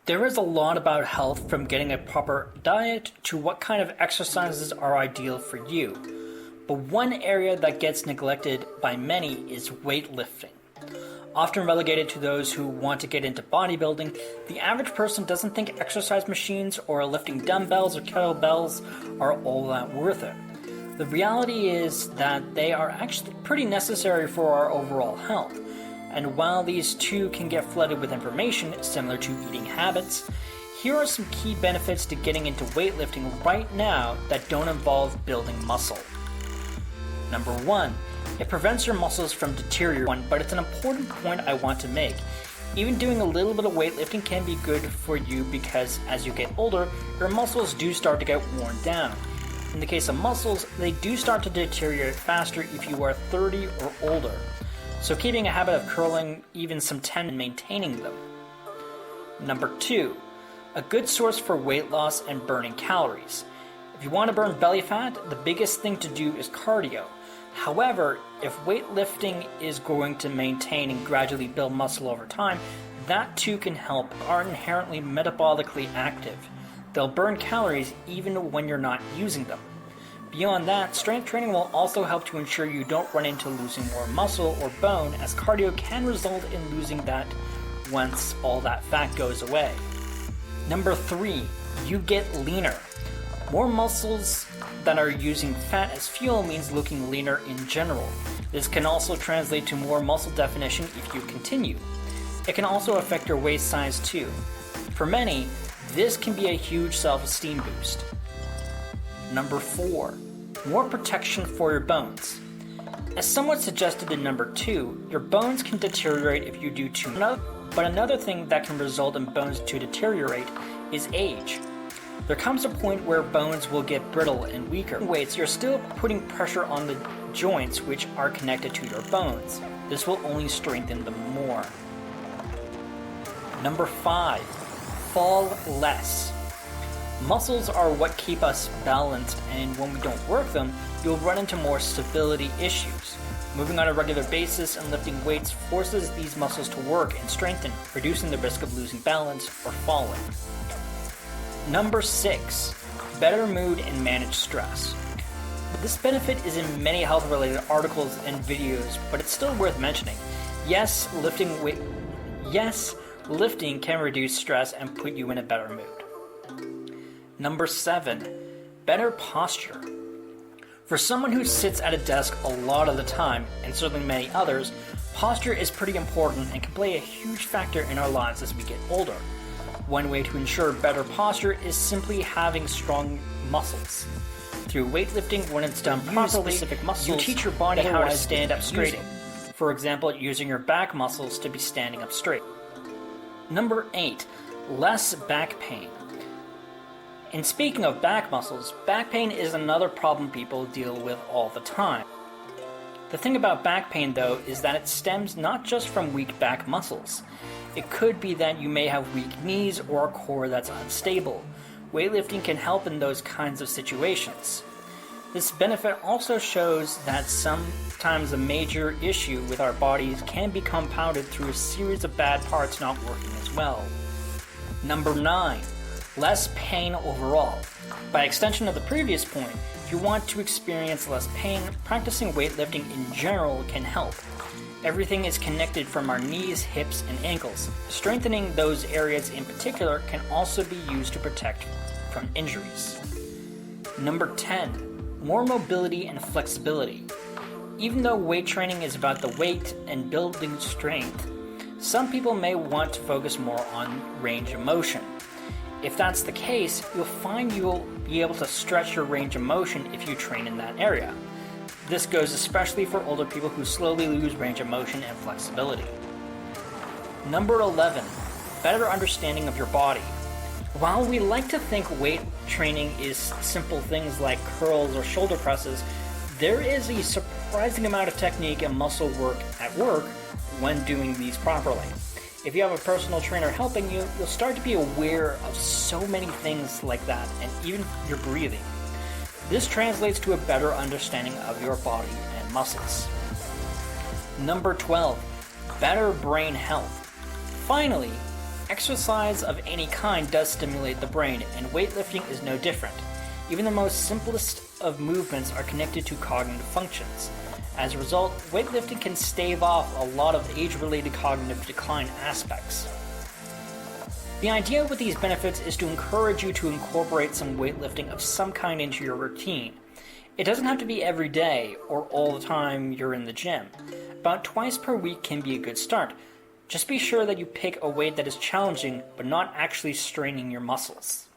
There is a lot about health, from getting a proper diet to what kind of exercises are ideal for you. But one area that gets neglected by many is weightlifting. Often relegated to those who want to get into bodybuilding, the average person doesn't think exercise machines or lifting dumbbells or kettlebells are all that worth it. The reality is that they are actually pretty necessary for our overall health. And while these two can get flooded with information similar to eating habits, here are some key benefits to getting into weightlifting right now that don't involve building muscle. Number 1, it prevents your muscles from deteriorating, but it's an important point I want to make. Even doing a little bit of weightlifting can be good for you because as you get older, your muscles do start to get worn down. In the case of muscles, they do start to deteriorate faster if you are 30 or older. So keeping a habit of curling even some tendon and maintaining them. Number 2, a good source for weight loss and burning calories. If you want to burn belly fat, the biggest thing to do is cardio. However, if weightlifting is going to maintain and gradually build muscle over time, that too can help. Are inherently metabolically active. They'll burn calories even when you're not using them. Beyond that, strength training will also help to ensure you don't run into losing more muscle or bone, as cardio can result in losing that once all that fat goes away. Number 3, you get leaner. More muscles that are using fat as fuel means looking leaner in general. This can also translate to more muscle definition if you continue. It can also affect your waist size too. For many, this can be a huge self-esteem boost. Number 4, more protection for your bones. As somewhat suggested in number 2, your bones can deteriorate if you do too much, but another thing that can result in bones to deteriorate is age. There comes a point where bones will get brittle and weaker. Weights, you're still putting pressure on the joints which are connected to your bones. This will only strengthen them more. Number 5, fall less. Muscles are what keep us balanced, and when we don't work them, you'll run into more stability issues. Moving on a regular basis and lifting weights forces these muscles to work and strengthen, reducing the risk of losing balance or falling. Number 6, better mood and manage stress. This benefit is in many health-related articles and videos, but it's still worth mentioning. Yes, lifting can reduce stress and put you in a better mood. Number 7, better posture. For someone who sits at a desk a lot of the time, and certainly many others, posture is pretty important and can play a huge factor in our lives as we get older. One way to ensure better posture is simply having strong muscles. Through weightlifting, when it's done properly, specific muscles, you teach your body how to stand up straight. For example, using your back muscles to be standing up straight. Number 8, less back pain. And speaking of back muscles, back pain is another problem people deal with all the time. The thing about back pain though is that it stems not just from weak back muscles. It could be that you may have weak knees or a core that's unstable. Weightlifting can help in those kinds of situations. This benefit also shows that sometimes a major issue with our bodies can be compounded through a series of bad parts not working as well. Number 9, less pain overall. By extension of the previous point, if you want to experience less pain, practicing weightlifting in general can help. Everything is connected from our knees, hips, and ankles. Strengthening those areas in particular can also be used to protect from injuries. Number 10, more mobility and flexibility. Even though weight training is about the weight and building strength, some people may want to focus more on range of motion. If that's the case, you'll find you'll be able to stretch your range of motion if you train in that area. This goes especially for older people who slowly lose range of motion and flexibility. Number 11, better understanding of your body. While we like to think weight training is simple things like curls or shoulder presses, there is a surprising amount of technique and muscle work at work when doing these properly. If you have a personal trainer helping you, you'll start to be aware of so many things like that, and even your breathing. This translates to a better understanding of your body and muscles. Number 12, better brain health. Finally, Exercise of any kind does stimulate the brain, and weightlifting is no different. Even the most simplest of movements are connected to cognitive functions. As a result, weightlifting can stave off a lot of age-related cognitive decline aspects. The idea with these benefits is to encourage you to incorporate some weightlifting of some kind into your routine. It doesn't have to be every day or all the time you're in the gym. About twice per week can be a good start. Just be sure that you pick a weight that is challenging but not actually straining your muscles.